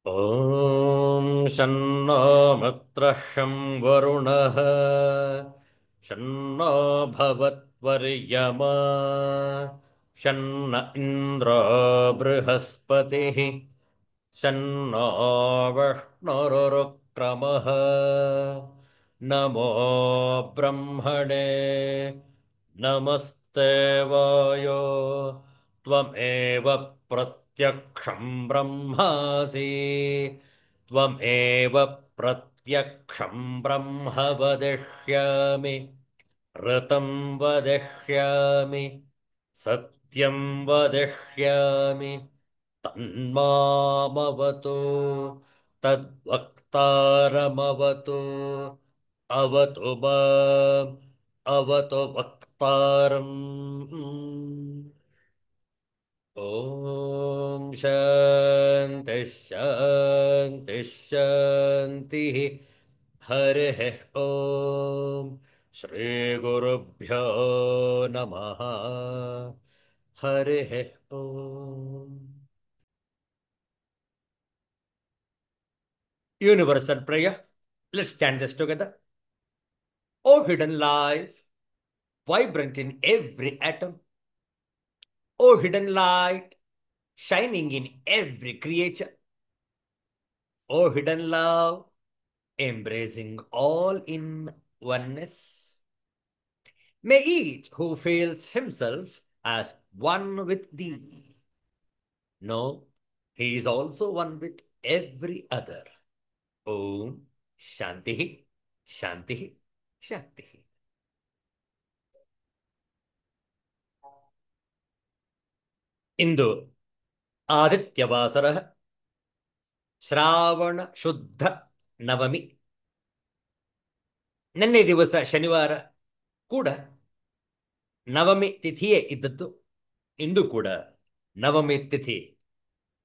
ॐ शन्नो मित्रः शं वरुणः शन्नो भवत्वर्यमा शन्न इन्द्रो बृहस्पतिः शन्नो विष्णुरुक्रमः नमो ब्रह्मणे नमस्ते वायो त्वमेव प्रत्यक्षं ब्रह्मासि त्वमेव प्रत्यक्षं ब्रह्म वदिष्यामि ऋतं वदिष्यामि सत्यं वदिष्यामि तन्मामवतु तद्वक्तारमवतु अवतु माम् अवतु वक्तारम् ॐ शान्तिः शान्तिः शान्तिः हरिः ॐ श्रीगुरुभ्यो नमः हरिः ॐ Universal prayer. Let's stand this together. O hidden life, vibrant in every atom. O hidden light, shining in every creature. O hidden love, embracing all in oneness. May each who feels himself as one with thee know he is also one with every other. Om Shanti, Shanti, Shanti. ಇಂದು ಆದಿತ್ಯವಾಸರ ಶ್ರಾವಣ ಶುದ್ಧ ನವಮಿ. ನಿನ್ನೆ ದಿವಸ ಶನಿವಾರ ಕೂಡ ನವಮಿ ತಿಥಿಯೇ ಇದ್ದದ್ದು. ಇಂದು ಕೂಡ ನವಮಿ ತಿಥಿ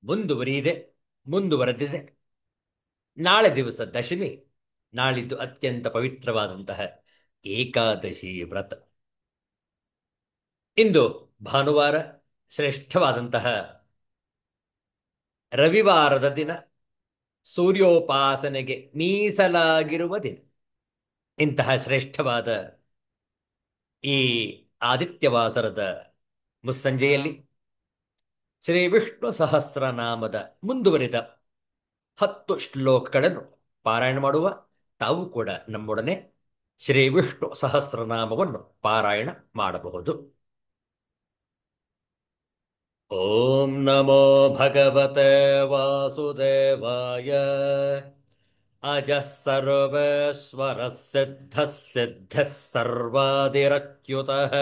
ಮುಂದುವರೆದಿದೆ. ನಾಳೆ ದಿವಸ ದಶಮಿ, ನಾಳಿದ್ದು ಅತ್ಯಂತ ಪವಿತ್ರವಾದಂತಹ ಏಕಾದಶಿ ವ್ರತ. ಇಂದು ಭಾನುವಾರ, ಶ್ರೇಷ್ಠವಾದಂತಹ ರವಿವಾರದ ದಿನ, ಸೂರ್ಯೋಪಾಸನೆಗೆ ಮೀಸಲಾಗಿರುವ ದಿನ. ಇಂತಹ ಶ್ರೇಷ್ಠವಾದ ಈ ಆದಿತ್ಯವಾಸರದ ಮುಸ್ಸಂಜೆಯಲ್ಲಿ ಶ್ರೀ ವಿಷ್ಣು ಸಹಸ್ರನಾಮದ ಮುಂದುವರಿದ 10 ಶ್ಲೋಕಗಳನ್ನು ಪಾರಾಯಣ ಮಾಡುವ. ತಾವು ಕೂಡ ನಮ್ಮೊಡನೆ ಶ್ರೀ ವಿಷ್ಣು ಸಹಸ್ರನಾಮವನ್ನು ಪಾರಾಯಣ ಮಾಡಬಹುದು. ಓಂ ನಮೋ ಭಗವತೆ ವಾಸುದೇವಾಯ. ಅಜಃ ಸರ್ವೇಶ್ವರಃ ಸಿದ್ಧಃ ಸಿದ್ಧಃ ಸರ್ವಾದಿರಚ್ಯುತಃ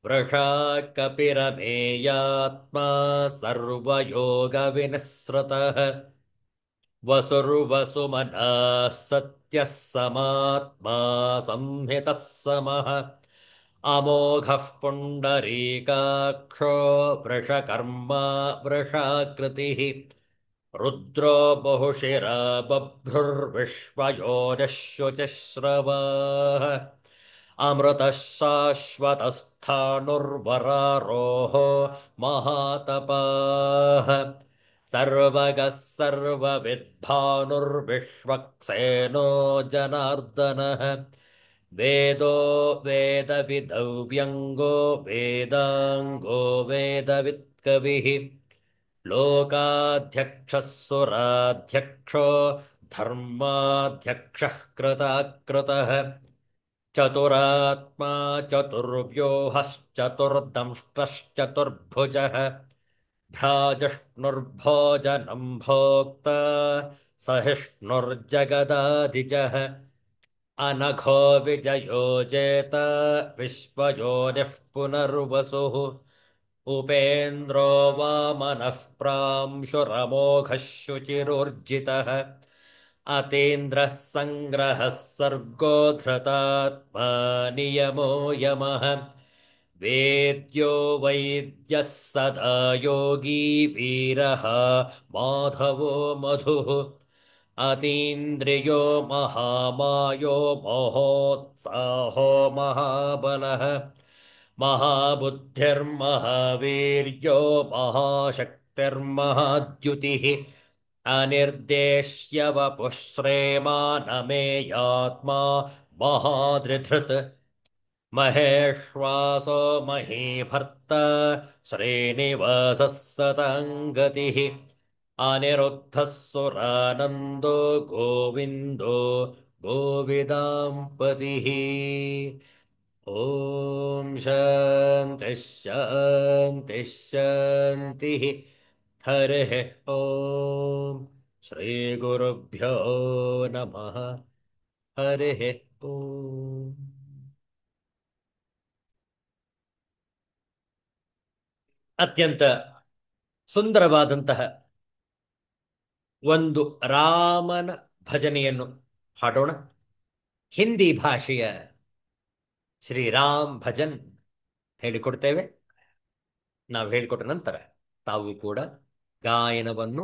ವೃಷಾಕಪಿರಮೇಯಾತ್ಮಾ ಸರ್ವಯೋಗವಿನಿಸೃತಃ ವಸುರ್ವಸುಮನಃ ಸತ್ಯಃ ಸಮಾತ್ಮಾ ಸಂಹಿತಃ ಸಮಃ ಅಮೋಘಃ ಪುಂಡರೀಕಾಕ್ಷೋ ವೃಷಕರ್ಮಾ ವೃಷಾಕೃತಿಃ ರುದ್ರೋ ಬಹುಶಿರಾ ಬಭ್ರುರ್ವಿಶ್ವಯೋನಿಃ ಶುಚಿಶ್ರವಾಃ ಅಮೃತಃ ಶಾಶ್ವತಸ್ಥಾಣುರ್ವರಾರೋಹೋ ಮಹಾತಪಾಃ ಸರ್ವಗಃ ಸರ್ವವಿದ್ಭಾನುರ್ವಿಶ್ವಕ್ಸೇನೋ ಜನಾರ್ದನಃ ವೇದೋ ವೇದವಿದವ್ಯಂಗೋ ವೇದಾಂಗೋ ವೇದವಿತ್ಕವಿಃ ಲೋಕಾಧ್ಯಕ್ಷಃ ಸುರಾಧ್ಯಕ್ಷೋ ಧರ್ಮಾಧ್ಯಕ್ಷಃ ಕೃತಾಕೃತಃ ಚತುರಾತ್ಮಾ ಚತುರ್ವ್ಯೂಹಶ್ಚತುರ್ದಂಷ್ಟಶ್ಚತುರ್ಭುಜಃ ಭ್ರಾಜಷ್ಣುರ್ಭೋಜನಂ ಭೋಕ್ತಾ ಸಹಿಷ್ಣುರ್ಜಗದಾಧಿಜಃ ಅನಘೋ ವಿಜಯೋ ಜೇತ ವಿಶ್ವಯೋನಿಃ ಪುನರ್ವಸುಃ ಉಪೇಂದ್ರೋ ವಾಮನಃ ಪ್ರಾಂಶುರಮೋಘಃ ಶುಚಿರೋರ್ಜಿತಃ ಅತೀಂದ್ರಃ ಸಂಗ್ರಹಃ ಸರ್ಗೋ ಧೃತಾತ್ಮಾ ನಿಯಮೋ ಯಮಃ ವೇದ್ಯೋ ವೈದ್ಯಃ ಸದಾ ಯೋಗಿ ವೀರಃ ಮಾಧವೋ ಮಧುಃ ಅತೀಂದ್ರಿಯೋ ಮಹಾಮಾಯೋ ಮಹೋತ್ಸಾಹೋ ಮಹಾಬಲಃ ಮಹಾಬುದ್ಧಿರ್ಮಹಾವೀರ್ಯೋ ಮಹಾಶಕ್ತಿರ್ಮಹಾದ್ಯುತಿಃ अनिर्देश्य वपुः श्रेमानमेयात्मा महादृधृत् महेश्वासो महीभर्त श्रीनिवासः सतङ्गतिः अनिरुद्धः सुरानन्दो गोविन्दो गोविदाम्पतिः ॐ शान्तिः शान्तिः शान्तिः हरिः ॐ श्रीगुरुभ्यो नमः हरिः ॐ ಅತ್ಯಂತ ಸುಂದರವಾದಂತಹ ಒಂದು ರಾಮನ ಭಜನೆಯನ್ನು ಹಾಡೋಣ. ಹಿಂದಿ ಭಾಷೆಯ ಶ್ರೀರಾಮ್ ಭಜನ್ ಹೇಳಿಕೊಡ್ತೇವೆ. ನಾವು ಹೇಳಿಕೊಟ್ಟ ನಂತರ ತಾವು ಕೂಡ ಗಾಯನವನ್ನು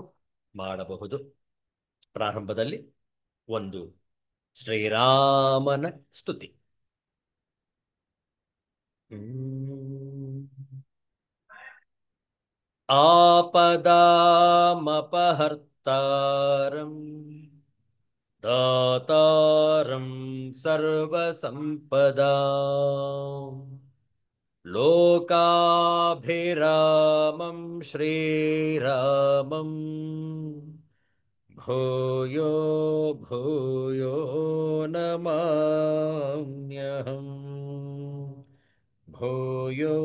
ಮಾಡಬಹುದು. ಪ್ರಾರಂಭದಲ್ಲಿ ಒಂದು ಶ್ರೀರಾಮನ ಸ್ತುತಿ. आपदामपहर्तारम् दातारं सर्वसम्पदाम् लोकाभिरामं श्रीरामम् भूयो भूयो नमाम्यहम् भूयो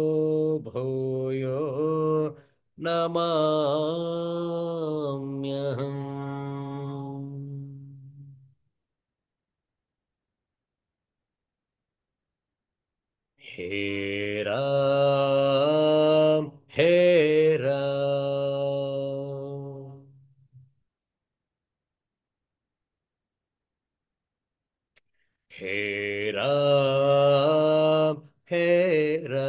भूयो नमाम्यहम्. हे राम हे राम हे राम हे राम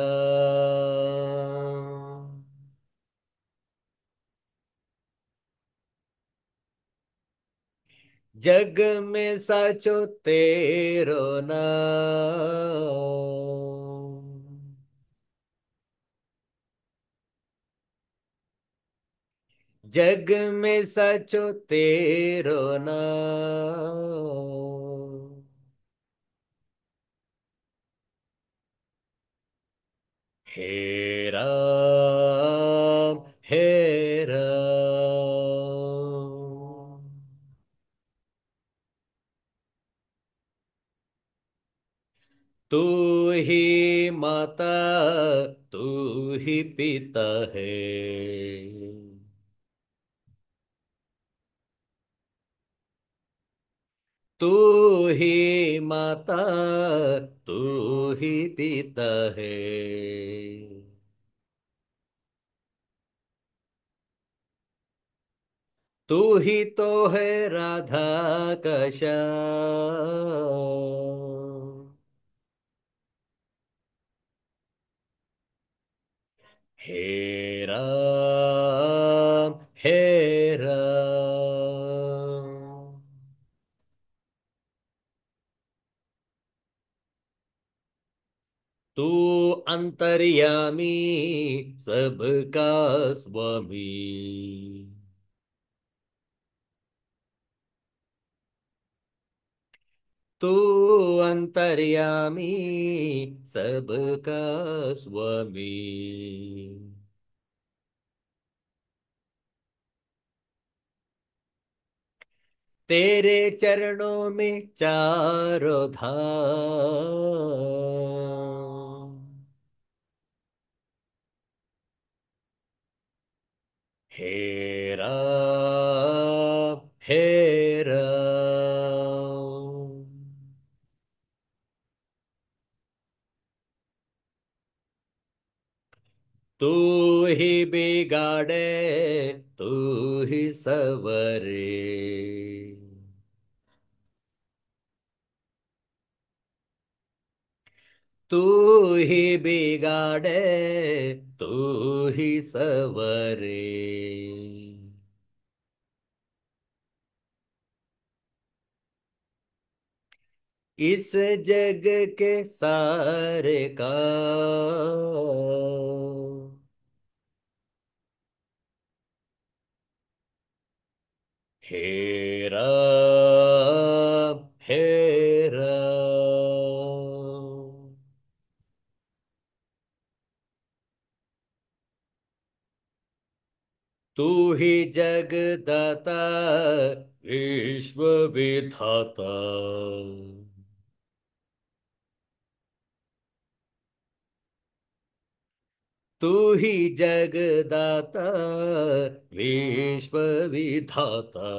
जग में सचो तेरो नाम जग में सचो तेरो नाम हे राम हे राम तू ही माता तू ही पिता है तू ही माता तू ही पिता है तू ही तो है राधा का श्याम हे राम हे राम तू अंतर्यामी सबका स्वामी तू अंतर्यामी सबका स्वामी तेरे चरणों में चारों धाम हे राम हे राम तू ही बिगाड़े तू ही सवरे तू ही बिगाड़े तू ही सवरे इस जग के सारे का हे राम हे राम। तू ही जगदाता विश्व विधाता। तू ही जगदाता विश्व विधाता।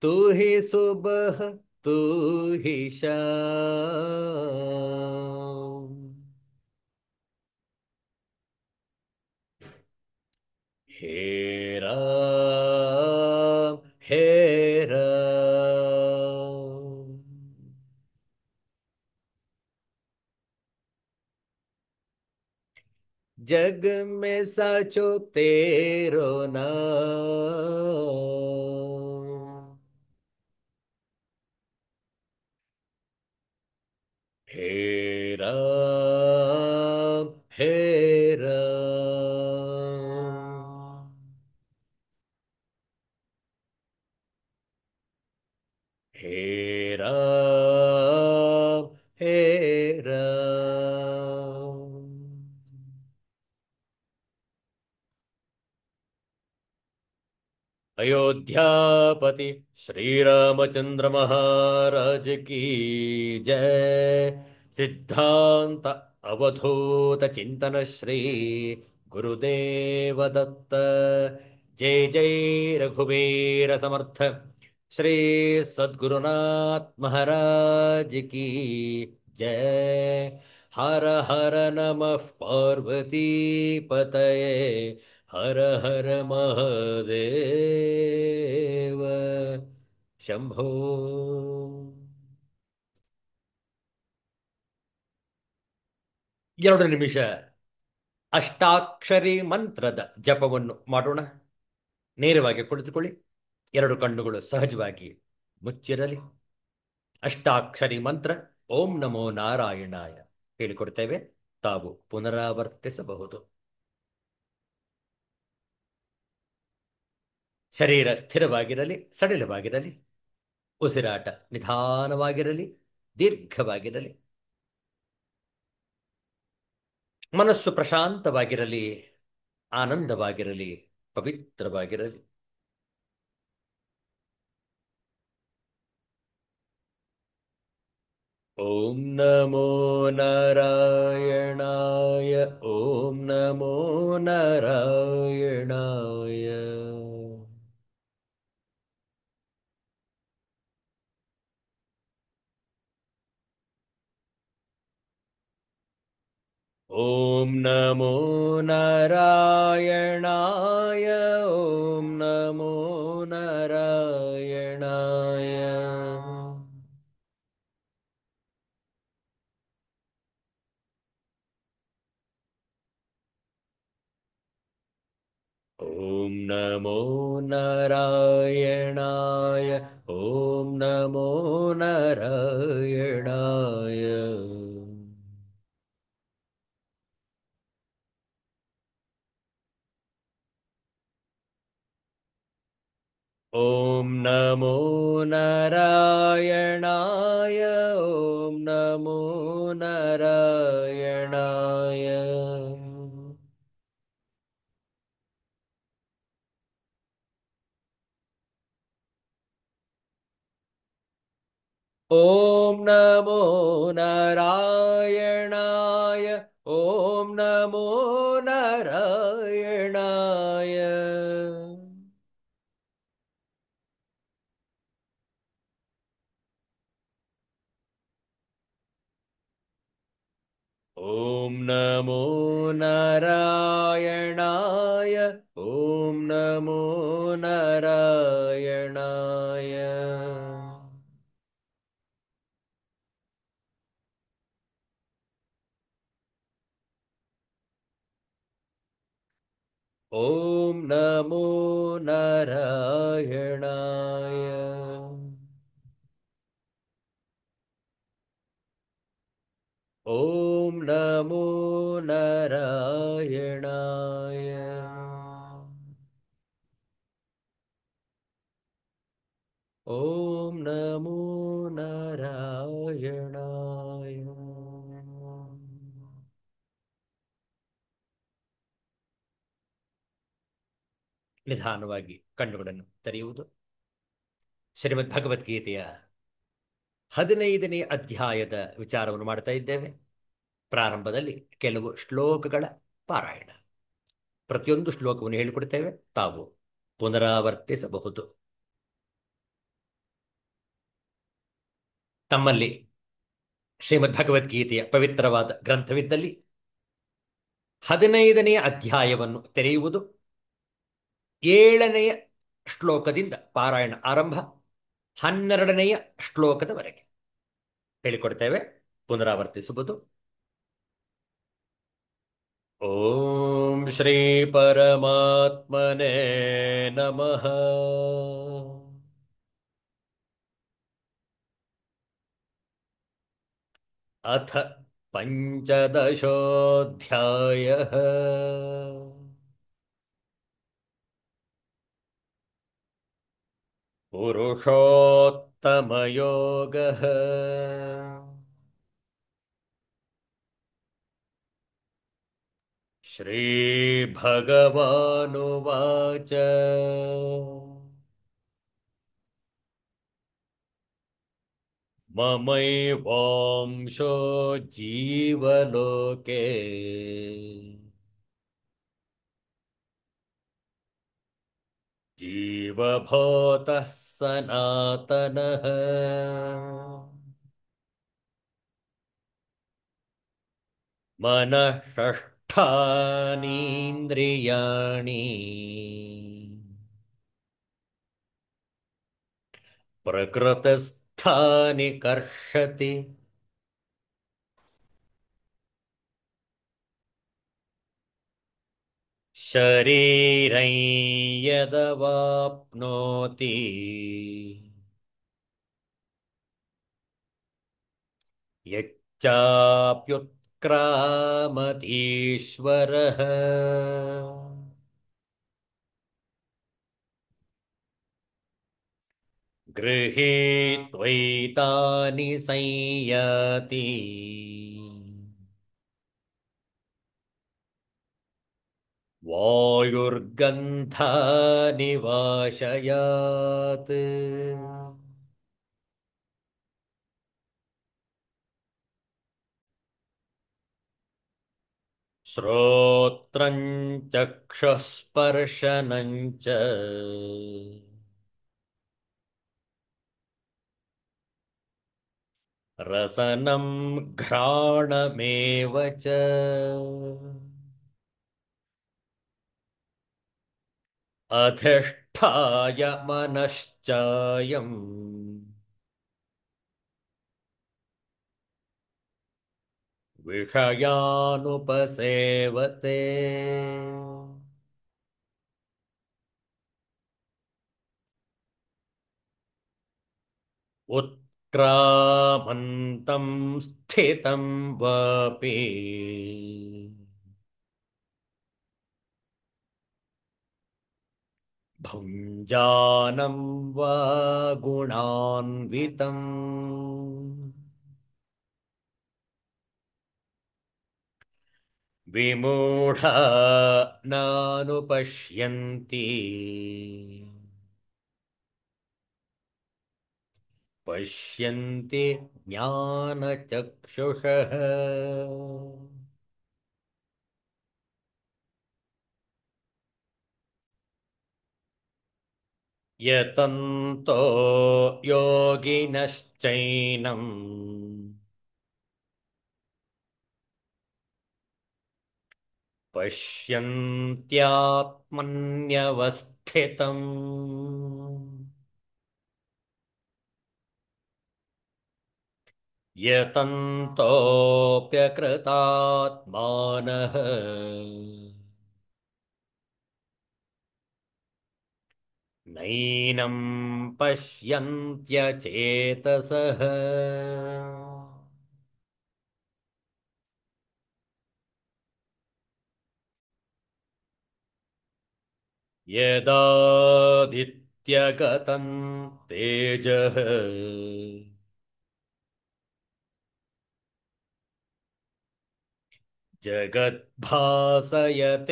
तू ही सुबह तू ही शाम। हे राम हे राम। जग में साचो तेरो नाम। हे राम हे राम। हे राम हे राम। अयोध्यापति श्री रामचंद्र महाराज की जय। सिद्धांत अवधूत चिंतन श्री गुरुदेव दत्त। जय जय रघुवीर समर्थ श्री सद्गुरुनाथ महाराज की जय। हर हर नमः पार्वती पतये। हर हर महादेव शंभो। ಎರಡು ನಿಮಿಷ ಅಷ್ಟಾಕ್ಷರಿ ಮಂತ್ರದ ಜಪವನ್ನು ಮಾಡೋಣ. ನೇರವಾಗಿ ಕುಳಿತುಕೊಳ್ಳಿ. ಎರಡು ಕಣ್ಣುಗಳು ಸಹಜವಾಗಿ ಮುಚ್ಚಿರಲಿ. ಅಷ್ಟಾಕ್ಷರಿ ಮಂತ್ರ ಓಂ ನಮೋ ನಾರಾಯಣಾಯ ಹೇಳಿಕೊಡ್ತೇವೆ. ತಾವು ಪುನರಾವರ್ತಿಸಬಹುದು. ಶರೀರ ಸ್ಥಿರವಾಗಿರಲಿ, ಸಡಿಲವಾಗಿರಲಿ. ಉಸಿರಾಟ ನಿಧಾನವಾಗಿರಲಿ, ದೀರ್ಘವಾಗಿರಲಿ. ಮನಸ್ಸು ಪ್ರಶಾಂತವಾಗಿರಲಿ, ಆನಂದವಾಗಿರಲಿ, ಪವಿತ್ರವಾಗಿರಲಿ. ಓಂ ನಮೋ ನಾರಾಯಣಾಯ. ಓಂ ನಮೋ ನಾರಾಯಣಾಯ. ಓಂ ನಮೋ ನಾರಾಯಣಾಯ. ಓಂ ನಮೋ ನಾರಾಯಣಾಯ. ಓಂ ನಮೋ ನಾರಾಯಣಾಯ. ಓಂ ನಮೋ ನಾರಾಯಣಾಯ. ಓಂ ನಮೋ ನಾರಾಯಣಾಯ. ಓಂ ನಮೋ ನಾರಾಯಣಾಯ. ಓಂ ನಮೋ ನಾರಾಯಣಾಯ. ಓಂ ನಮೋ ನಾರಾಯಣಾಯ. ಓಂ ನಮೋ ನಾರಾಯಣಾಯ. ಓಂ ನಮೋ ನಾರಾಯಣಾಯ. ಓಂ ನಮೋ ನಾರಾಯಣಾಯ. ಓಂ नमो नारायणाय। ॐ नमो नारायणाय। ನಿಧಾನವಾಗಿ ಕಣ್ಣುಗಳನ್ನು ತೆರೆಯುವುದು. ಶ್ರೀಮದ್ ಭಗವದ್ಗೀತೆಯ 15ನೇ ಅಧ್ಯಾಯದ ವಿಚಾರವನ್ನು ಮಾಡ್ತಾ ಇದ್ದೇವೆ. ಪ್ರಾರಂಭದಲ್ಲಿ ಕೆಲವು ಶ್ಲೋಕಗಳ ಪಾರಾಯಣ. ಪ್ರತಿಯೊಂದು ಶ್ಲೋಕವನ್ನು ಹೇಳಿಕೊಡ್ತೇವೆ, ತಾವು ಪುನರಾವರ್ತಿಸಬಹುದು. ತಮ್ಮಲ್ಲಿ ಶ್ರೀಮದ್ ಭಗವದ್ಗೀತೆಯ ಪವಿತ್ರವಾದ ಗ್ರಂಥವಿದ್ದಲ್ಲಿ 15ನೇ ಅಧ್ಯಾಯವನ್ನು ತೆರೆಯುವುದು, 7ನೆಯ ಶ್ಲೋಕದಿಂದ ಪಾರಾಯಣ ಆರಂಭ, 12ನೆಯ ಶ್ಲೋಕದವರೆಗೆ ಹೇಳಿಕೊಡ್ತೇವೆ, ಪುನರಾವರ್ತಿಸುವುದು. ಓಂ ಶ್ರೀ ಪರಮಾತ್ಮನೇ ನಮಃ. ಅಥ ಪಂಚದಶೋऽಧ್ಯಾಯಃ. ಪುರುಷೋತ್ತಮಯೋಗಃ. ಶ್ರೀಭಗವಾನುವಾಚ. ಮಮೈವಾಂಶೋ ಜೀವಲೋಕೆ ಜೀವಭೂತಃ ಸನಾತನಃ. ಮನಃ ಷಷ್ಠಾನೀಂದ್ರಿಯಾಣಿ ಪ್ರಕೃತಿಸ್ಥಾನಿ ಕರ್ಷತಿ. ಶರೀರಂ ಯದವಾಪ್ನೋತಿ ಯಚ್ಚಾಪ್ಯುತ್ಕ್ರಾಮತೀಶ್ವರಃ. ಗೃಹೀತ್ವೈತಾನಿ ಸಂಯಾತಿ. ವಾಯುರ್ಗಂಧಾನಿ ವಾಶಯಾತ್. ಶ್ರೋತ್ರಂ ಚಕ್ಷುಸ್ಪರ್ಶನಂ ಚ ರಸನಂ ಘ್ರಾಣಮೇವ ಚ. ಅಧಿಷ್ಠಾಯ ಮನಶ್ಚಾಯಂ ವಿಷಯಾನುಪಸೇವತೆ. ಉತ್ಕ್ರಾಮಂತಂ ಸ್ಥಿತಂ ವಾಪಿ ಭುಂಜಾನಂ ವಾ ಗುಣಾನ್ವಿತಂ ವಿಮೂಢಾ ನಾನುಪಶ್ಯಂತಿ ಪಶ್ಯಂತಿ ಜ್ಞಾನಚಕ್ಷುಷಃ. ಯತಂತೋ ಯೋಗಿನಶ್ಚೈನಂ ಪಶ್ಯಂತ್ಯಾತ್ಮನ್ಯವಸ್ಥಿತಂ. ಯತಂತೋಪ್ಯಕೃತಾತ್ಮಾನಃ ನೈನಂ ಪಶ್ಯಂತ್ಯಚೇತಸಃ. यदादित्यगतं तेजः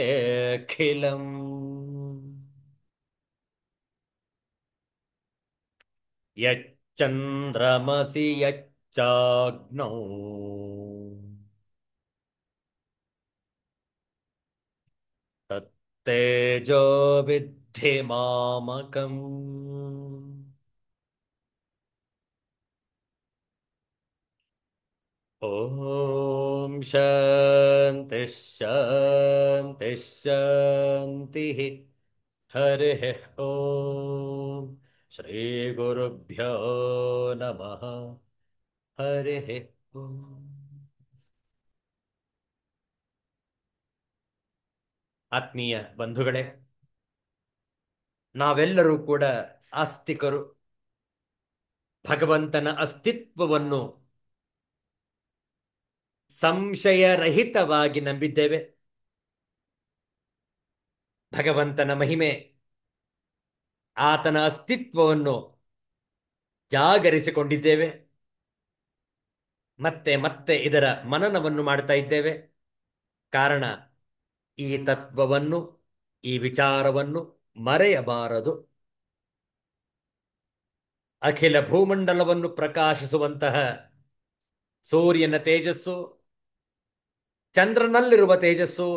जगद्भासयतेऽखिलम् यच्चन्द्रमसि यच्चाग्नौ तत्तेजो विद्धि मामकम् ॐ शान्तिः शान्तिः शान्तिः हरिः ॐ श्रीगुरुभ्यो नमः हरिः ॐ ಆತ್ಮೀಯ ಬಂಧುಗಳೇ, ನಾವೆಲ್ಲರೂ ಕೂಡ ಆಸ್ತಿಕರು. ಭಗವಂತನ ಅಸ್ತಿತ್ವವನ್ನು ಸಂಶಯರಹಿತವಾಗಿ ನಂಬಿದ್ದೇವೆ. ಭಗವಂತನ ಮಹಿಮೆ, ಆತನ ಅಸ್ತಿತ್ವವನ್ನು ಜಾಗರಿಸಿಕೊಂಡಿದ್ದೇವೆ. ಮತ್ತೆ ಮತ್ತೆ ಇದರ ಮನನವನ್ನು ಮಾಡ್ತಾ ಇದ್ದೇವೆ. ಕಾರಣ, ಈ ತತ್ವವನ್ನು, ಈ ವಿಚಾರವನ್ನು ಮರೆಯಬಾರದು. ಅಖಿಲ ಭೂಮಂಡಲವನ್ನು ಪ್ರಕಾಶಿಸುವಂತಹ ಸೂರ್ಯನ ತೇಜಸ್ಸು, ಚಂದ್ರನಲ್ಲಿರುವ ತೇಜಸ್ಸು,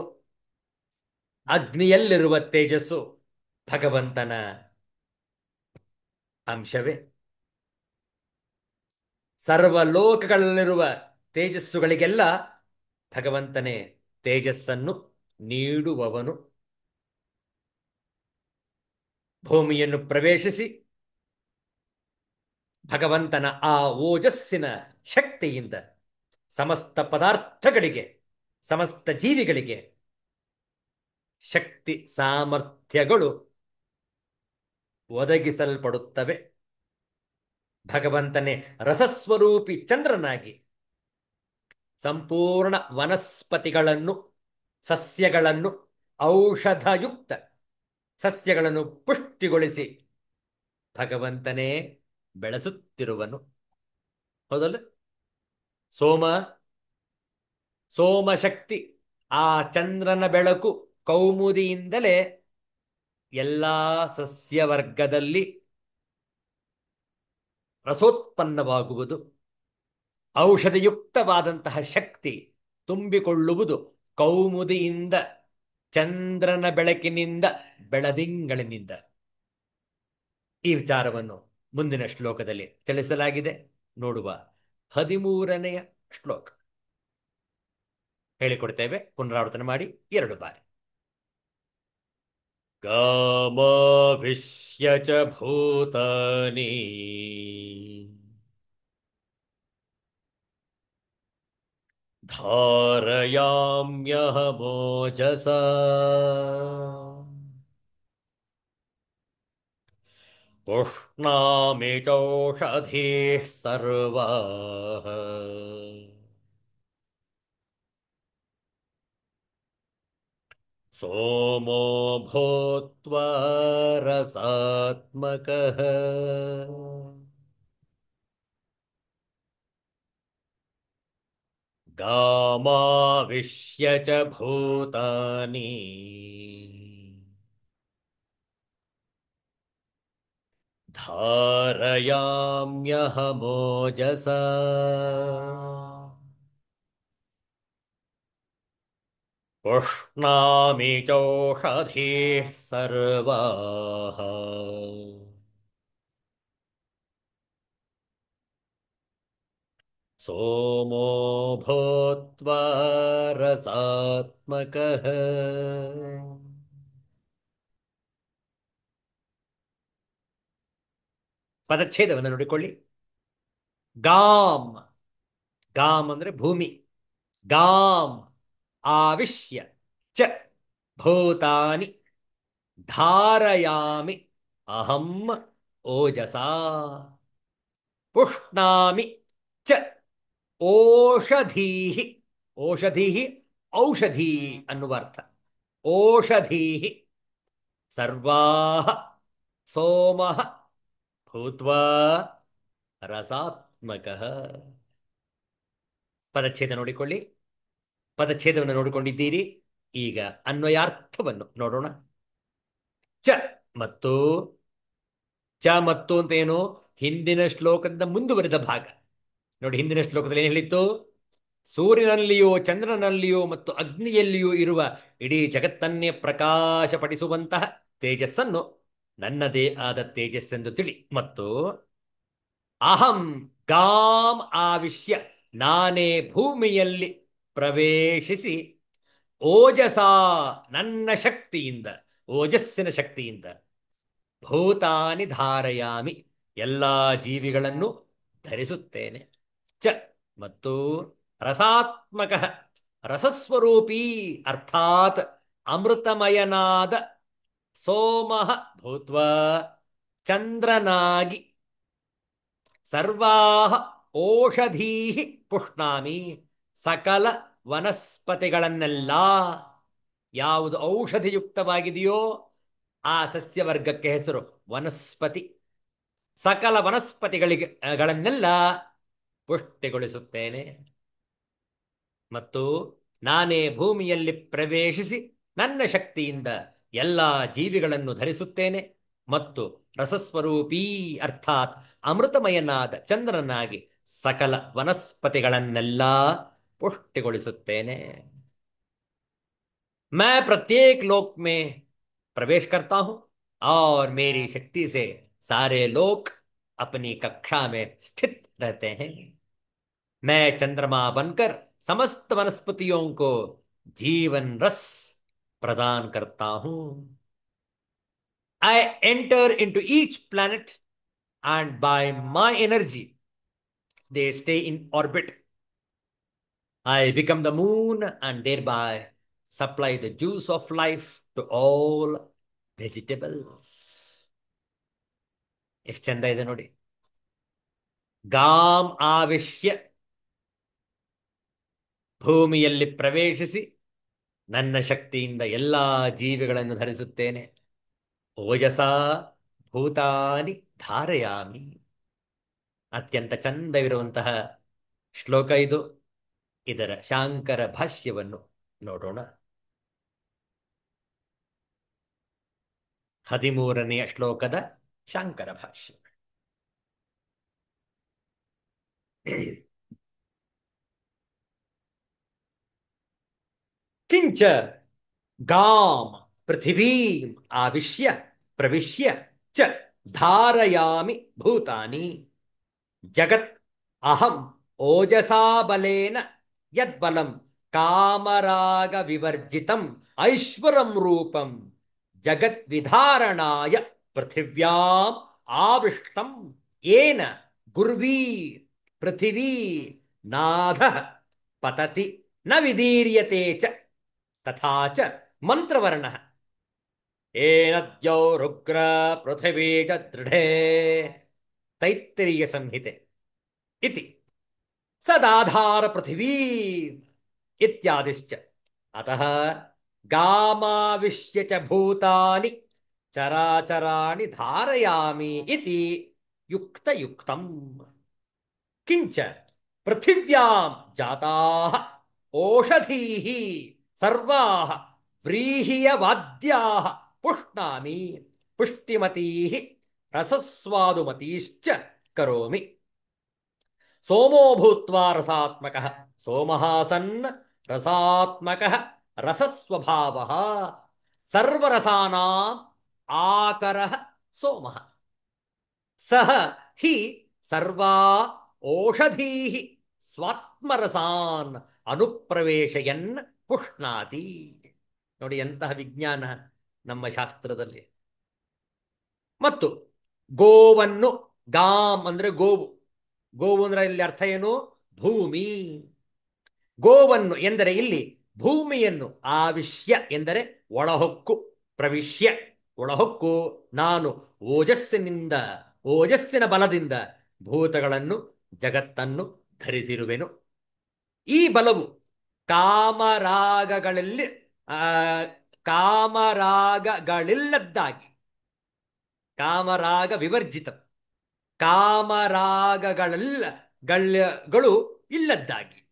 ಅಗ್ನಿಯಲ್ಲಿರುವ ತೇಜಸ್ಸು ಭಗವಂತನ ಅಂಶವೇ. ಸರ್ವಲೋಕಗಳಲ್ಲಿರುವ ತೇಜಸ್ಸುಗಳಿಗೆಲ್ಲ ಭಗವಂತನೇ ತೇಜಸ್ಸನ್ನು ನೀಡುವವನು. ಭೂಮಿಯನ್ನು ಪ್ರವೇಶಿಸಿ ಭಗವಂತನ ಆ ಓಜಸ್ಸಿನ ಶಕ್ತಿಯಿಂದ ಸಮಸ್ತ ಪದಾರ್ಥಗಳಿಗೆ, ಸಮಸ್ತ ಜೀವಿಗಳಿಗೆ ಶಕ್ತಿ ಸಾಮರ್ಥ್ಯಗಳು ಒದಗಿಸಲ್ಪಡುತ್ತವೆ. ಭಗವಂತನೇ ರಸಸ್ವರೂಪಿ ಚಂದ್ರನಾಗಿ ಸಂಪೂರ್ಣ ವನಸ್ಪತಿಗಳನ್ನು, ಸಸ್ಯಗಳನ್ನು, ಔಷಧಯುಕ್ತ ಸಸ್ಯಗಳನ್ನು ಪುಷ್ಟಿಗೊಳಿಸಿ ಭಗವಂತನೇ ಬೆಳೆಸುತ್ತಿರುವನು. ಹೌದಲ್ಲ? ಸೋಮಶಕ್ತಿ, ಆ ಚಂದ್ರನ ಬೆಳಕು, ಕೌಮುದಿಯಿಂದಲೇ ಎಲ್ಲ ಸಸ್ಯವರ್ಗದಲ್ಲಿ ರಸೋತ್ಪನ್ನವಾಗುವುದು. ಔಷಧಿಯುಕ್ತವಾದಂತಹ ಶಕ್ತಿ ತುಂಬಿಕೊಳ್ಳುವುದು ಕೌಮುದಿಯಿಂದ, ಚಂದ್ರನ ಬೆಳಕಿನಿಂದ, ಬೆಳದಿಂಗಳಿನಿಂದ. ಈ ವಿಚಾರವನ್ನು ಮುಂದಿನ ಶ್ಲೋಕದಲ್ಲಿ ತಿಳಿಸಲಾಗಿದೆ. ನೋಡುವ. 13ನೆಯ ಶ್ಲೋಕ ಹೇಳಿಕೊಡ್ತೇವೆ. ಪುನರಾವರ್ತನೆ ಮಾಡಿ 2 ಬಾರಿ. ಗಾಮಾವಿಶ್ಯ ಚ ಭೂತಾನಿ ಧಾರಯಾಮ್ಯಹಮೋಜಸಾ ಪುಷ್ಣಾಮಿ ಚೌಷಧೀಃ ಸರ್ವಾಃ ಸೋಮೋ ಭೂತ್ವಾ ರಸಾತ್ಮಕಃ ಗಾಮಾವಿಶ್ಯ ಚ ಭೂತಾನಿ ಧಾರಯಾಮ್ಯಹಮೋಜಸಾ ಪುಷ್ಣಾಮಿ ಚೌಷಧೀಃ ಸರ್ವಾಃ ಸೋಮೋ ಭೂತ್ವಾ ರಸಾತ್ಮಕಃ. ಪದಚ್ಛೇದವನ್ನು ನೋಡಿಕೊಳ್ಳಿ. ಗಾಮ್, ಗಾಮ್ ಅಂದ್ರೆ ಭೂಮಿ. ಗಾಮ್ ಆವಿಶ್ಯ ಚ ಭೂತಾನಿ ಧಾರಯಾಮಿ ಅಹಂ ಓಜಸಾ ಪುಷ್ಣಾಮಿ ಚ ಓಷಧೀಹಿ. ಓಷಧೀಹಿ ಔಷಧಿ ಅನ್ನುವ ಅರ್ಥ. ಓಷಧೀಹಿ ಸರ್ವಾಹ ಸೋಮಃ ಭೂತ್ವಾ ರಸಾತ್ಮಕಃ. ಪದಚ್ಛೇದ ನೋಡಿಕೊಳ್ಳಿ. ಪದಚ್ಛೇದವನ್ನು ನೋಡಿಕೊಂಡಿದ್ದೀರಿ. ಈಗ ಅನ್ವಯಾರ್ಥವನ್ನು ನೋಡೋಣ. ಚ ಮತ್ತು ಅಂತ ಏನು? ಹಿಂದಿನ ಶ್ಲೋಕದಿಂದ ಮುಂದುವರಿದ ಭಾಗ. ನೋಡಿ, ಹಿಂದಿನ ಶ್ಲೋಕದಲ್ಲಿ ಏನು ಹೇಳಿತ್ತು? ಸೂರ್ಯನಲ್ಲಿಯೋ ಚಂದ್ರನಲ್ಲಿಯೋ ಮತ್ತು ಅಗ್ನಿಯಲ್ಲಿಯೂ ಇರುವ ಇಡೀ ಜಗತ್ತನ್ನೇ ಪ್ರಕಾಶಪಡಿಸುವಂತಹ ತೇಜಸ್ಸನ್ನು ನನ್ನದೇ ಆದ ತೇಜಸ್ಸೆಂದು ತಿಳಿ. ಮತ್ತು ಅಹಂ ಗಾಂ ಆವಿಶ್ಯ, ನಾನೇ ಭೂಮಿಯಲ್ಲಿ ಪ್ರವೇಶಿಸಿ ಓಜಸ, ನನ್ನ ಶಕ್ತಿಯಿಂದ, ಓಜಸ್ಸಿನ ಶಕ್ತಿಯಿಂದ ಭೂತಾನಿ ಧಾರಯಾಮಿ, ಎಲ್ಲ ಜೀವಿಗಳನ್ನು ಧರಿಸುತ್ತೇನೆ. ಚ ಮತ್ತು ರಸಾತ್ಮಕ, ರಸಸ್ವರೂಪಿ ಅರ್ಥಾತ್ ಅಮೃತಮಯನಾದ ಸೋಮಃ ಭೂತ್ವಾ, ಚಂದ್ರನಾಗಿ ಸರ್ವಾಹ ಓಷಧೀ ಪುಷ್ಣಾಮಿ, ಸಕಲ ವನಸ್ಪತಿಗಳನ್ನೆಲ್ಲ, ಯಾವುದು ಔಷಧಿಯುಕ್ತವಾಗಿದೆಯೋ ಆ ಸಸ್ಯವರ್ಗಕ್ಕೆ ಹೆಸರು ವನಸ್ಪತಿ. ಸಕಲ ಗಳನ್ನೆಲ್ಲ ಪುಷ್ಟಿಗೊಳಿಸುತ್ತೇನೆ. ಮತ್ತು ನಾನೇ ಭೂಮಿಯಲ್ಲಿ ಪ್ರವೇಶಿಸಿ ನನ್ನ ಶಕ್ತಿಯಿಂದ ಎಲ್ಲ ಜೀವಿಗಳನ್ನು ಧರಿಸುತ್ತೇನೆ. ಮತ್ತು ರಸಸ್ವರೂಪೀ ಅರ್ಥಾತ್ ಅಮೃತಮಯನಾದ ಚಂದ್ರನಾಗಿ ಸಕಲ ವನಸ್ಪತಿಗಳನ್ನೆಲ್ಲ ಪುಷ್ಟಿಗೊಳಿಸುತ್ತೇನೆ. मैं प्रत्येक लोक में प्रवेश करता हूं और मेरी शक्ति से सारे लोक अपनी कक्षा में स्थित रहते हैं. मैं चंद्रमा बनकर समस्त वनस्पतियों को जीवन रस प्रदान करता हूं. I enter into each planet and by my energy they stay in orbit. I become the moon and thereby supply the juice of life to all vegetables. ಎಷ್ಟು ಚಂದ ಇದೆ ನೋಡಿ. ಗಾಂ ಆವಿಶ್ಯ, ಭೂಮಿಯಲ್ಲಿ ಪ್ರವೇಶಿಸಿ ನನ್ನ ಶಕ್ತಿಯಿಂದ ಎಲ್ಲ ಜೀವಿಗಳನ್ನು ಧರಿಸುತ್ತೇನೆ. ಓಜಸ ಭೂತಾನಿ ಧಾರಯಾಮಿ. ಅತ್ಯಂತ ಚಂದವಿರುವಂತಹ ಶ್ಲೋಕ ಇದು. ಇದರ ಶಾಂಕರ ಭಾಷ್ಯವನ್ನು ನೋಡೋಣ. 13ನೇ ಶ್ಲೋಕದ ಶಾಂಕರ ಭಾಷ್ಯ. ಕಿಂಚ ಗಾಂ ಪೃಥಿವೀಂ ಆವಿಶ್ಯ ಪ್ರವಿಶ್ಯ ಚ ಧಾರಯಾಮಿ ಭೂತಾನಿ ಜಗತ್ ಅಹಂ ಓಜಸಾ ಬಲೇನ ಯದ್ಬಲಂ ಕಾಮರಾಗ ವಿವರ್ಜಿತಂ ಐಶ್ವರಂ ರೂಪಂ ಜಗದ್ವಿಧಾರಣಾಯ ಪೃಥಿವ್ಯಾಂ ಆವಿಷ್ಟಂ ಏನ ಗುರ್ವೀರ್ ಪೃಥಿವೀ ನಾಧ ಪತತಿ ನ ವಿದೀರ್ಯತೆ ಚ ತಥಾ ಚ ಮಂತ್ರವರ್ಣಃ ಏನದ್ಯೋ ರುಗ್ರ ಪೃಥಿವೀ ಚ ದೃಢೇ ತೈತ್ತಿರೀಯ ಸಂಹಿತೆ ಇತಿ ಸದಾಧಾರ ಪೃಥಿವೀ ಇತ್ಯಾದಿಶ್ಚ. ಅತಃ ಗಾಮಾವಿಶ್ಯ ಚ ಭೂತಾನಿ ಚರಾಚರಾಣಿ ಧಾರಯಾಮಿ ಇತಿ ಯುಕ್ತಯುಕ್ತಂ. ಕಿಂಚ ಪೃಥಿವ್ಯಾಂ ಜಾತಾಃ ಓಷಧೀಃ ಸರ್ವಾಃ ವ್ರೀಹ್ಯವಾದ್ಯಾಃ ಪುಷ್ಣಾಮಿ ಪುಷ್ಟಿಮತೀಃ ರಸಸ್ವಾದುಮತೀಶ್ಚ ಕರೋಮಿ. ಸೋಮೋ ಭೂತ್ವಾ ರಸಾತ್ಮಕಃ, ಸೋಮಃ ಸನ್ ರಸಾತ್ಮಕಃ ರಸಸ್ವಭಾವಃ ಸರ್ವರಸಾನಾಂ ಆಕರಃ ಸೋಮಃ. ಸಹ ಹಿ ಸರ್ವಾ ಓಷಧೀಃ ಸ್ವಾತ್ಮರಸಾನ್ ಅನುಪ್ರವೇಶಯನ್ ಪುಷ್ಣಾತಿ. ನೋಡಿ ಎಂತಹ ವಿಜ್ಞಾನ ನಮ್ಮ ಶಾಸ್ತ್ರದಲ್ಲಿ. ಮತ್ತು ಗೋವನ್ನು, ಗಾಂ ಅಂದ್ರೆ ಗೋವು, ಗೋವು ಅಂದ್ರೆ ಇಲ್ಲಿ ಅರ್ಥ ಏನು? ಭೂಮಿ. ಗೋವನ್ನು ಎಂದರೆ ಇಲ್ಲಿ ಭೂಮಿಯನ್ನು, ಆವಿಶ್ಯ ಎಂದರೆ ಒಳಹೊಕ್ಕು, ಪ್ರವಿಶ್ಯ ಒಳಹೊಕ್ಕು, ನಾನು ಓಜಸ್ಸಿನಿಂದ, ಓಜಸ್ಸಿನ ಬಲದಿಂದ ಭೂತಗಳನ್ನು, ಜಗತ್ತನ್ನು ಧರಿಸಿರುವೆನು. ಈ ಬಲವು ಕಾಮರಾಗಗಳಲ್ಲಿ ಕಾಮರಾಗಗಳಿಲ್ಲದ್ದಾಗಿ, ಕಾಮರಾಗ ವಿವರ್ಜಿತ, ಕಾಮರಾಗಗಳೆಲ್ಲ ಗಳು ಇಲ್ಲದ್ದಾಗಿ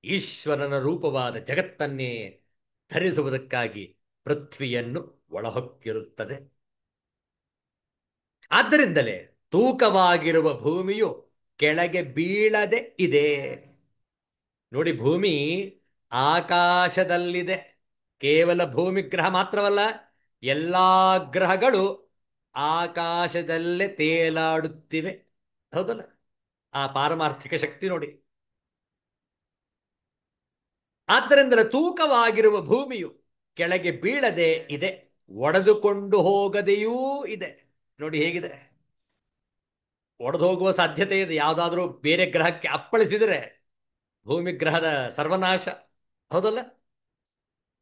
ಈಶ್ವರನ ರೂಪವಾದ ಜಗತ್ತನ್ನೇ ಧರಿಸುವುದಕ್ಕಾಗಿ ಪೃಥ್ವಿಯನ್ನು ಒಳಹೊಕ್ಕಿರುತ್ತದೆ. ಆದ್ದರಿಂದಲೇ ತೂಕವಾಗಿರುವ ಭೂಮಿಯು ಕೆಳಗೆ ಬೀಳದೆ ಇದೆ. ನೋಡಿ, ಭೂಮಿ ಆಕಾಶದಲ್ಲಿದೆ. ಕೇವಲ ಭೂಮಿ ಗ್ರಹ ಮಾತ್ರವಲ್ಲ, ಎಲ್ಲಾ ಗ್ರಹಗಳು ಆಕಾಶದಲ್ಲೇ ತೇಲಾಡುತ್ತಿವೆ. ಹೌದಲ್ಲ? ಆ ಪಾರಮಾರ್ಥಿಕ ಶಕ್ತಿ ನೋಡಿ. ಆದ್ದರಿಂದಲೇ ತೂಕವಾಗಿರುವ ಭೂಮಿಯು ಕೆಳಗೆ ಬೀಳದೆ ಇದೆ, ಒಡೆದುಕೊಂಡು ಹೋಗದೆಯೂ ಇದೆ. ನೋಡಿ ಹೇಗಿದೆ, ಒಡೆದು ಹೋಗುವ ಸಾಧ್ಯತೆ ಇದೆ. ಯಾವುದಾದ್ರೂ ಬೇರೆ ಗ್ರಹಕ್ಕೆ ಅಪ್ಪಳಿಸಿದರೆ ಭೂಮಿ ಗ್ರಹದ ಸರ್ವನಾಶ. ಹೌದಲ್ಲ?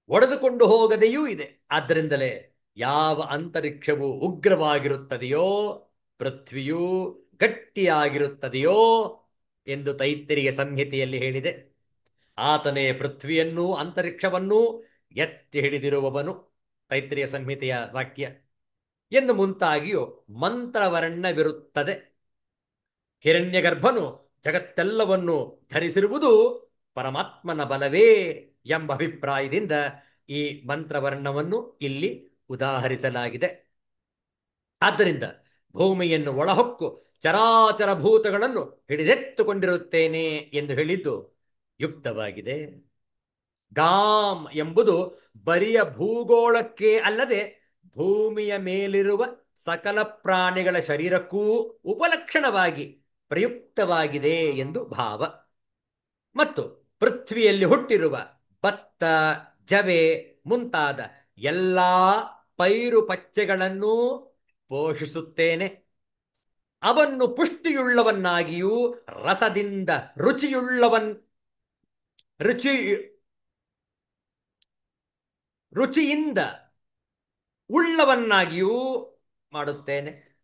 ಒಡೆದುಕೊಂಡು ಹೋಗದೆಯೂ ಇದೆ. ಆದ್ದರಿಂದಲೇ ಯಾವ ಅಂತರಿಕ್ಷವು ಉಗ್ರವಾಗಿರುತ್ತದೆಯೋ, ಪೃಥ್ವಿಯೂ ಗಟ್ಟಿಯಾಗಿರುತ್ತದೆಯೋ ಎಂದು ತೈತ್ತಿರಿಯ ಸಂಹಿತೆಯಲ್ಲಿ ಹೇಳಿದೆ. ಆತನೇ ಪೃಥ್ವಿಯನ್ನೂ ಅಂತರಿಕ್ಷವನ್ನೂ ಎತ್ತಿ ಹಿಡಿದಿರುವವನು, ತೈತ್ತಿರಿಯ ಸಂಹಿತೆಯ ವಾಕ್ಯ ಎಂದು ಮುಂತಾಗಿಯೂ ಮಂತ್ರವರ್ಣವಿರುತ್ತದೆ. ಹಿರಣ್ಯಗರ್ಭನು ಜಗತ್ತೆಲ್ಲವನ್ನು ಧರಿಸಿರುವುದು ಪರಮಾತ್ಮನ ಬಲವೇ ಎಂಬ ಅಭಿಪ್ರಾಯದಿಂದ ಈ ಮಂತ್ರವರ್ಣವನ್ನು ಇಲ್ಲಿ ಉದಾಹರಿಸಲಾಗಿದೆ. ಆದ್ದರಿಂದ ಭೂಮಿಯನ್ನು ಒಳಹೊಕ್ಕು ಚರಾಚರ ಭೂತಗಳನ್ನು ಹಿಡಿದೆತ್ತುಕೊಂಡಿರುತ್ತೇನೆ ಎಂದು ಹೇಳಿದ್ದು ಯುಕ್ತವಾಗಿದೆ. ಗಾಂ ಎಂಬುದು ಬರಿಯ ಭೂಗೋಳಕ್ಕೆ ಅಲ್ಲದೆ ಭೂಮಿಯ ಮೇಲಿರುವ ಸಕಲ ಪ್ರಾಣಿಗಳ ಶರೀರಕ್ಕೂ ಉಪಲಕ್ಷಣವಾಗಿ ಪ್ರಯುಕ್ತವಾಗಿದೆ ಎಂದು ಭಾವ. ಮತ್ತು ಪೃಥ್ವಿಯಲ್ಲಿ ಹುಟ್ಟಿರುವ ಭತ್ತ, ಜವೆ ಮುಂತಾದ ಎಲ್ಲಾ ಪೈರು ಪಚ್ಚೆಗಳನ್ನೂ ಪೋಷಿಸುತ್ತೇನೆ. ಅವನ್ನು ಪುಷ್ಟಿಯುಳ್ಳವನ್ನಾಗಿಯೂ ರಸದಿಂದ ರುಚಿ ರುಚಿಯಿಂದ ಉಳ್ಳವನ್ನಾಗಿಯೂ ಮಾಡುತ್ತೇನೆ.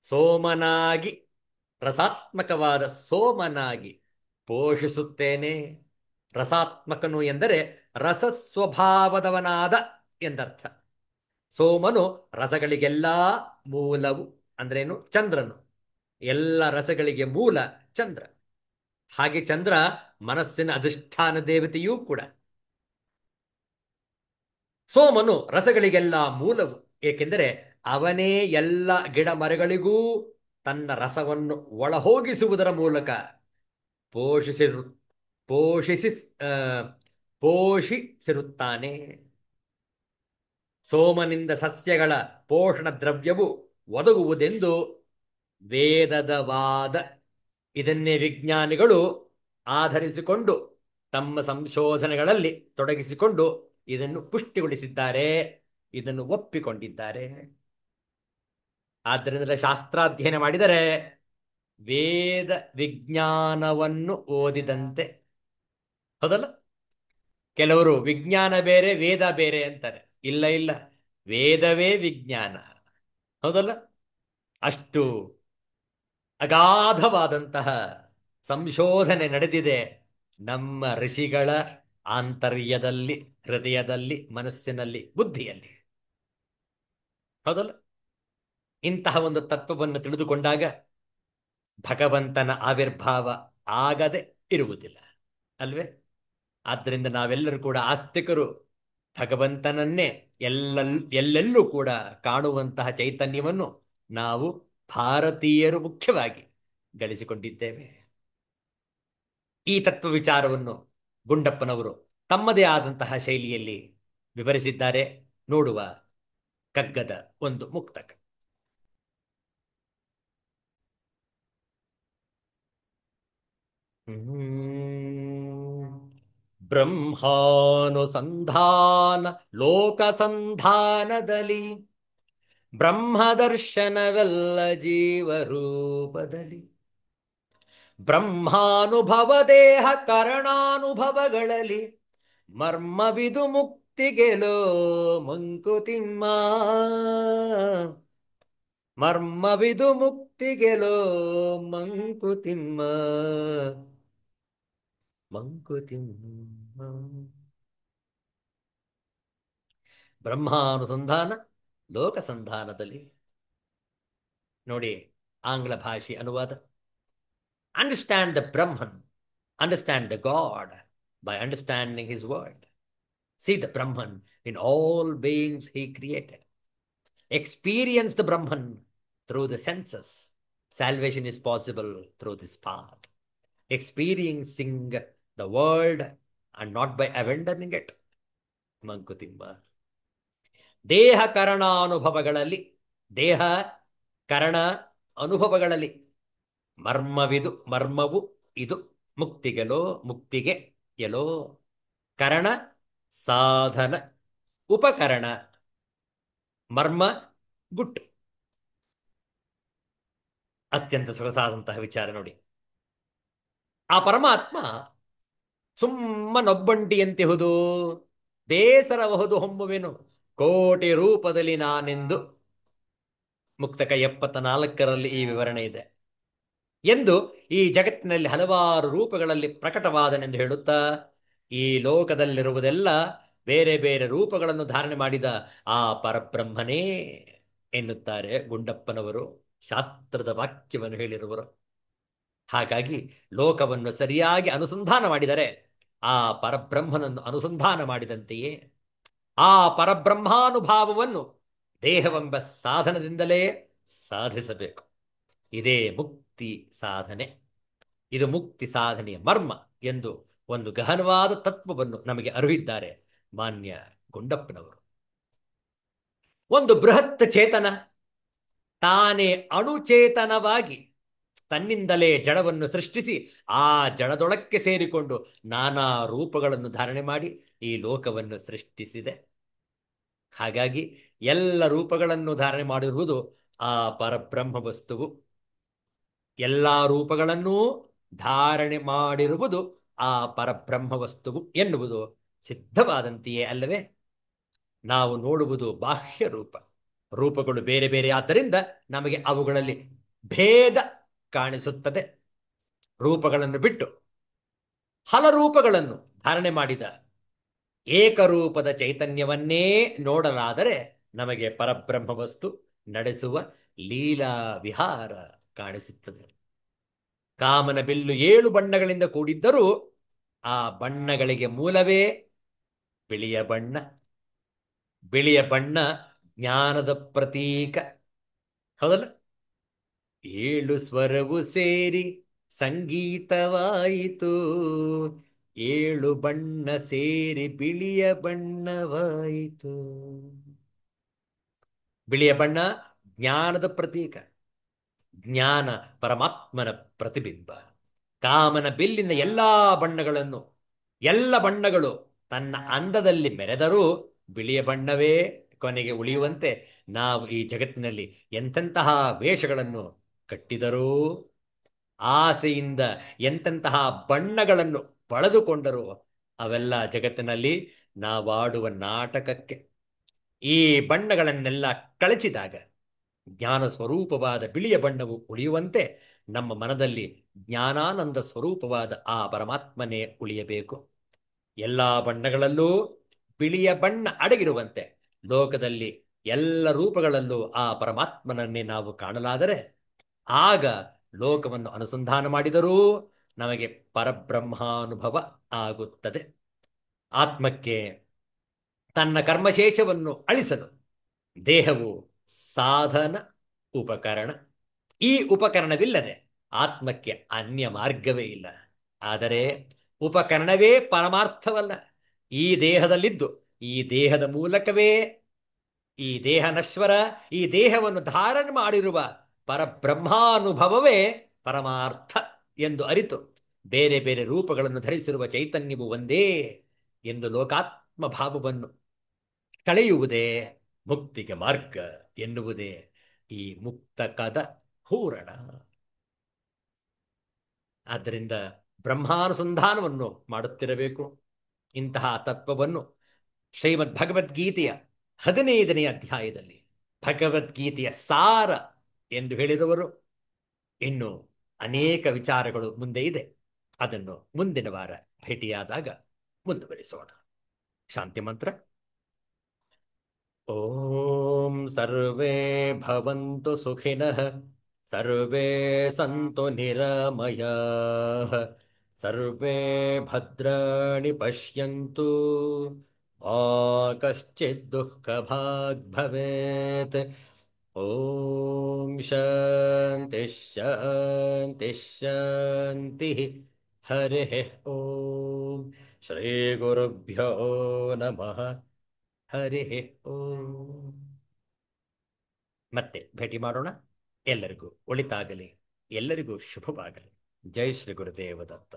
ಸೋಮನಾಗಿ, ರಸಾತ್ಮಕವಾದ ಸೋಮನಾಗಿ ಪೋಷಿಸುತ್ತೇನೆ. ರಸಾತ್ಮಕನು ಎಂದರೆ ರಸಸ್ವಭಾವದವನಾದ ಎಂದರ್ಥ. ಸೋಮನು ರಸಗಳಿಗೆಲ್ಲ ಮೂಲವು. ಅಂದ್ರೇನು? ಚಂದ್ರನು. ಎಲ್ಲ ರಸಗಳಿಗೆ ಮೂಲ ಚಂದ್ರ. ಹಾಗೆ ಚಂದ್ರ ಮನಸ್ಸಿನ ಅಧಿಷ್ಠಾನ ದೇವತೆಯೂ ಕೂಡ. ಸೋಮನು ರಸಗಳಿಗೆಲ್ಲ ಮೂಲವು, ಏಕೆಂದರೆ ಅವನೇ ಎಲ್ಲ ಗಿಡ ಮರಗಳಿಗೂ ತನ್ನ ರಸವನ್ನು ಒಳಹೋಗಿಸುವುದರ ಮೂಲಕ ಪೋಷಿಸಿರು ಪೋಷಿಸಿ ಪೋಷಿಸಿರುತ್ತಾನೆ. ಸೋಮನಿಂದ ಸಸ್ಯಗಳ ಪೋಷಣ ದ್ರವ್ಯವು ಒದಗುವುದೆಂದು ವೇದದ ವಾದ. ಇದನ್ನೇ ವಿಜ್ಞಾನಿಗಳು ಆಧರಿಸಿಕೊಂಡು ತಮ್ಮ ಸಂಶೋಧನೆಗಳಲ್ಲಿ ತೊಡಗಿಸಿಕೊಂಡು ಇದನ್ನು ಪುಷ್ಟಿಗೊಳಿಸಿದ್ದಾರೆ, ಇದನ್ನು ಒಪ್ಪಿಕೊಂಡಿದ್ದಾರೆ. ಆದ್ದರಿಂದ ಶಾಸ್ತ್ರಾಧ್ಯಯನ ಮಾಡಿದರೆ ವೇದ ವಿಜ್ಞಾನವನ್ನು ಓದಿದಂತೆ. ಹೌದಲ್ಲ? ಕೆಲವರು ವಿಜ್ಞಾನ ಬೇರೆ ವೇದ ಬೇರೆ ಅಂತಾರೆ. ಇಲ್ಲ ಇಲ್ಲ, ವೇದವೇ ವಿಜ್ಞಾನ. ಹೌದಲ್ಲ? ಅಷ್ಟು ಅಗಾಧವಾದಂತಹ ಸಂಶೋಧನೆ ನಡೆದಿದೆ ನಮ್ಮ ಋಷಿಗಳ ಆಂತರ್ಯದಲ್ಲಿ, ಹೃದಯದಲ್ಲಿ, ಮನಸ್ಸಿನಲ್ಲಿ, ಬುದ್ಧಿಯಲ್ಲಿ. ಹೌದಲ್ಲ? ಇಂತಹ ಒಂದು ತತ್ವವನ್ನು ತಿಳಿದುಕೊಂಡಾಗ ಭಗವಂತನ ಆವಿರ್ಭಾವ ಆಗದೆ ಇರುವುದಿಲ್ಲ ಅಲ್ವೇ? ಆದ್ದರಿಂದ ನಾವೆಲ್ಲರೂ ಕೂಡ ಆಸ್ತಿಕರು. ಭಗವಂತನನ್ನೇ ಎಲ್ಲೆಲ್ಲೂ ಕೂಡ ಕಾಣುವಂತಹ ಚೈತನ್ಯವನ್ನು ನಾವು ಭಾರತೀಯರು ಮುಖ್ಯವಾಗಿ ಗಳಿಸಿಕೊಂಡಿದ್ದೇವೆ. ಈ ತತ್ವ ವಿಚಾರವನ್ನು ಗುಂಡಪ್ಪನವರು ತಮ್ಮದೇ ಆದಂತಹ ಶೈಲಿಯಲ್ಲಿ ವಿವರಿಸಿದ್ದಾರೆ. ನೋಡುವ ಕಗ್ಗದ ಒಂದು ಮುಕ್ತಕ. ಬ್ರಹ್ಮಾನುಸಂಧಾನ ಲೋಕಸಂಧಾನದಲ್ಲಿ ಬ್ರಹ್ಮದರ್ಶನವೆಲ್ಲ ಜೀವರೂಪದಲ್ಲಿ ಬ್ರಹ್ಮಾನುಭವ ದೇಹ ಕರಣಾನುಭವಗಳಲ್ಲಿ ಮರ್ಮವಿದು ಮುಕ್ತಿಗೆಲೋ ಮಂಕುತಿಮ್ಮ, ಮರ್ಮವಿದು ಮುಕ್ತಿಗೆಲೋ ಮಂಕುತಿಮ್ಮ, ಮಂಕುತಿಮ್ಮ. ಬ್ರಹ್ಮಾನುಸಂಧಾನ ಲೋಕ ಸಂಧಾನದಲ್ಲಿ. ನೋಡಿ, ಆಂಗ್ಲ ಭಾಷೆ ಅನುವಾದ. Understand the Brahman, understand the God by understanding his word. See the Brahman in all beings he created. Experience the Brahman through the senses. Salvation is possible through this path. Experiencing the world and not by abandoning it. Mankutimma. ದೇಹ ಕರಣಾನುಭವಗಳಲ್ಲಿ, ದೇಹ ಕರಣ ಅನುಭವಗಳಲ್ಲಿ ಮರ್ಮವು ಇದು. ಮುಕ್ತಿಗೆಲೋ, ಮುಕ್ತಿಗೆ ಎಲ್ಲೋ. ಕರಣ ಸಾಧನ, ಉಪಕರಣ, ಮರ್ಮ ಗುಟ್ಟು. ಅತ್ಯಂತ ಸೊಗಸಾದಂತಹ ವಿಚಾರ ನೋಡಿ. ಆ ಪರಮಾತ್ಮ ಸುಮ್ಮನೊಬ್ಬಂಟಿಯಂತಿಹುದು, ಬೇಸರಬಹುದು ಹೊಮ್ಮುವೆನು ಕೋಟಿ ರೂಪದಲ್ಲಿ ನಾನೆಂದು. ಮುಕ್ತಕ 74ರಲ್ಲಿ ಈ ವಿವರಣೆ ಇದೆ. ಎಂದು ಈ ಜಗತ್ತಿನಲ್ಲಿ ಹಲವಾರು ರೂಪಗಳಲ್ಲಿ ಪ್ರಕಟವಾದನೆಂದು ಹೇಳುತ್ತಾ, ಈ ಲೋಕದಲ್ಲಿರುವುದೆಲ್ಲ ಬೇರೆ ಬೇರೆ ರೂಪಗಳನ್ನು ಧಾರಣೆ ಮಾಡಿದ ಆ ಪರಬ್ರಹ್ಮನೇ ಎನ್ನುತ್ತಾರೆ ಗುಂಡಪ್ಪನವರು, ಶಾಸ್ತ್ರದ ವಾಕ್ಯವನ್ನು ಹೇಳಿರುವರು. ಹಾಗಾಗಿ ಲೋಕವನ್ನು ಸರಿಯಾಗಿ ಅನುಸಂಧಾನ ಮಾಡಿದರೆ ಆ ಪರಬ್ರಹ್ಮನನ್ನು ಅನುಸಂಧಾನ ಮಾಡಿದಂತೆಯೇ ಆ ಪರಬ್ರಹ್ಮಾನುಭಾವವನ್ನು ದೇಹವೆಂಬ ಸಾಧನದಿಂದಲೇ ಸಾಧಿಸಬೇಕು. ಇದೇ ಮುಕ್ತಿ ಸಾಧನೆ. ಇದು ಮುಕ್ತಿ ಸಾಧನೆಯ ಮರ್ಮ ಎಂದು ಒಂದು ಗಹನವಾದ ತತ್ವವನ್ನು ನಮಗೆ ಅರಿವಿದ್ದಾರೆ ಮಾನ್ಯ ಗುಂಡಪ್ಪನವರು. ಒಂದು ಬೃಹತ್ ಚೇತನ ತಾನೇ ಅಣುಚೇತನವಾಗಿ ತನ್ನಿಂದಲೇ ಜಡವನ್ನು ಸೃಷ್ಟಿಸಿ ಆ ಜಡದೊಳಕ್ಕೆ ಸೇರಿಕೊಂಡು ನಾನಾ ರೂಪಗಳನ್ನು ಧಾರಣೆ ಮಾಡಿ ಈ ಲೋಕವನ್ನು ಸೃಷ್ಟಿಸಿದೆ. ಹಾಗಾಗಿ ಎಲ್ಲ ರೂಪಗಳನ್ನು ಧಾರಣೆ ಮಾಡಿರುವುದು ಆ ಪರಬ್ರಹ್ಮ ವಸ್ತುವು. ಎಲ್ಲ ರೂಪಗಳನ್ನೂ ಧಾರಣೆ ಮಾಡಿರುವುದು ಆ ಪರಬ್ರಹ್ಮ ವಸ್ತುವು ಎನ್ನುವುದು ಸಿದ್ಧವಾದಂತೆಯೇ ಅಲ್ಲವೇ? ನಾವು ನೋಡುವುದು ಬಾಹ್ಯ ರೂಪ. ರೂಪಗಳು ಬೇರೆ ಬೇರೆ ಆದ್ದರಿಂದ ನಮಗೆ ಅವುಗಳಲ್ಲಿ ಭೇದ ಕಾಣಿಸುತ್ತದೆ. ರೂಪಗಳನ್ನು ಬಿಟ್ಟು ಹಲರೂಪಗಳನ್ನು ಧಾರಣೆ ಮಾಡಿದ ಏಕರೂಪದ ಚೈತನ್ಯವನ್ನೇ ನೋಡಲಾದರೆ ನಮಗೆ ಪರಬ್ರಹ್ಮ ವಸ್ತು ನಡೆಸುವ ಲೀಲಾ ವಿಹಾರ ಕಾಣಿಸುತ್ತದೆ. ಕಾಮನ ಬಿಲ್ಲು 7 ಬಣ್ಣಗಳಿಂದ ಕೂಡಿದ್ದರೂ ಆ ಬಣ್ಣಗಳಿಗೆ ಮೂಲವೇ ಬಿಳಿಯ ಬಣ್ಣ. ಬಿಳಿಯ ಬಣ್ಣ ಜ್ಞಾನದ ಪ್ರತೀಕ, ಹೌದಲ್ಲ? 7 ಸ್ವರವು ಸೇರಿ ಸಂಗೀತವಾಯಿತು, 7 ಬಣ್ಣ ಸೇರಿ ಬಿಳಿಯ ಬಣ್ಣವಾಯಿತು. ಬಿಳಿಯ ಬಣ್ಣ ಜ್ಞಾನದ ಪ್ರತೀಕ, ಜ್ಞಾನ ಪರಮಾತ್ಮನ ಪ್ರತಿಬಿಂಬ. ಕಾಮನ ಬಿಲ್ಲಿನ ಎಲ್ಲ ಬಣ್ಣಗಳು ತನ್ನ ಅಂದದಲ್ಲಿ ಮೆರೆದರೂ ಬಿಳಿಯ ಬಣ್ಣವೇ ಕೊನೆಗೆ ಉಳಿಯುವಂತೆ ನಾವು ಈ ಜಗತ್ತಿನಲ್ಲಿ ಎಂತೆಂತಹ ವೇಷಗಳನ್ನು ಕಟ್ಟಿದರೂ, ಆಸೆಯಿಂದ ಎಂತೆಂತಹ ಬಣ್ಣಗಳನ್ನು ಬಳದುಕೊಂಡರೂ ಅವೆಲ್ಲ ಜಗತ್ತಿನಲ್ಲಿ ನಾವಾಡುವ ನಾಟಕಕ್ಕೆ. ಈ ಬಣ್ಣಗಳನ್ನೆಲ್ಲ ಕಳಚಿದಾಗ ಜ್ಞಾನ ಸ್ವರೂಪವಾದ ಬಿಳಿಯ ಬಣ್ಣವು ಉಳಿಯುವಂತೆ ನಮ್ಮ ಮನದಲ್ಲಿ ಜ್ಞಾನಾನಂದ ಸ್ವರೂಪವಾದ ಆ ಪರಮಾತ್ಮನೇ ಉಳಿಯಬೇಕು. ಎಲ್ಲ ಬಣ್ಣಗಳಲ್ಲೂ ಬಿಳಿಯ ಬಣ್ಣ ಅಡಗಿರುವಂತೆ ಲೋಕದಲ್ಲಿ ಎಲ್ಲ ರೂಪಗಳಲ್ಲೂ ಆ ಪರಮಾತ್ಮನನ್ನೇ ನಾವು ಕಾಣಲಾದರೆ ಆಗ ಲೋಕವನ್ನು ಅನುಸಂಧಾನ ಮಾಡಿದರೂ ನಮಗೆ ಪರಬ್ರಹ್ಮಾನುಭವ ಆಗುತ್ತದೆ. ಆತ್ಮಕ್ಕೆ ತನ್ನ ಕರ್ಮಶೇಷವನ್ನು ಅಳಿಸಲು ದೇಹವು ಸಾಧನ, ಉಪಕರಣ. ಈ ಉಪಕರಣವಿಲ್ಲದೆ ಆತ್ಮಕ್ಕೆ ಅನ್ಯ ಮಾರ್ಗವೇ ಇಲ್ಲ. ಆದರೆ ಉಪಕರಣವೇ ಪರಮಾರ್ಥವಲ್ಲ. ಈ ದೇಹದಲ್ಲಿದ್ದು ಈ ದೇಹದ ಮೂಲಕವೇ ಈ ದೇಹ ನಶ್ವರ, ಈ ದೇಹವನ್ನು ಧಾರಣೆ ಮಾಡಿರುವ ಪರಬ್ರಹ್ಮಾನುಭವವೇ ಪರಮಾರ್ಥ ಎಂದು ಅರಿತು ಬೇರೆ ಬೇರೆ ರೂಪಗಳನ್ನು ಧರಿಸಿರುವ ಚೈತನ್ಯವು ಒಂದೇ ಎಂದು ಲೋಕಾತ್ಮ ಭಾವವನ್ನು ಕಳೆಯುವುದೇ ಮುಕ್ತಿಗೆ ಮಾರ್ಗ ಎನ್ನುವುದೇ ಈ ಮುಕ್ತಕದ ಹೂರಣ. ಆದ್ದರಿಂದ ಬ್ರಹ್ಮಾನುಸಂಧಾನವನ್ನು ಮಾಡುತ್ತಿರಬೇಕು. ಇಂತಹ ತತ್ವವನ್ನು ಶ್ರೀಮದ್ ಭಗವದ್ಗೀತೆಯ 15ನೇ ಅಧ್ಯಾಯದಲ್ಲಿ ಭಗವದ್ಗೀತೆಯ ಸಾರ ಎಂದು ಹೇಳಿದವರು. ಇನ್ನು ಅನೇಕ ವಿಚಾರಗಳು ಮುಂದೆ ಇದೆ. ಅದನ್ನು ಮುಂದಿನ ವಾರ ಭೇಟಿಯಾದಾಗ ಮುಂದುವರಿಸೋಣ. ಶಾಂತಿ ಮಂತ್ರ. ॐ सर्वे भवन्तु सुखिनः सर्वे सन्तु निरामयाः सर्वे भद्राणि पश्यन्तु मा कश्चित् दुःखभाग् भवेत् ॐ शान्ति शान्ति शान्तिः हरिः ॐ श्रीगुरुभ्यो नमः ಹರಿ ಓಂ. ಮತ್ತೆ ಭೇಟಿ ಮಾಡೋಣ. ಎಲ್ಲರಿಗೂ ಒಳಿತಾಗಲಿ, ಎಲ್ಲರಿಗೂ ಶುಭವಾಗಲಿ. ಜೈ ಶ್ರೀ ಗುರುದೇವ ದತ್ತ.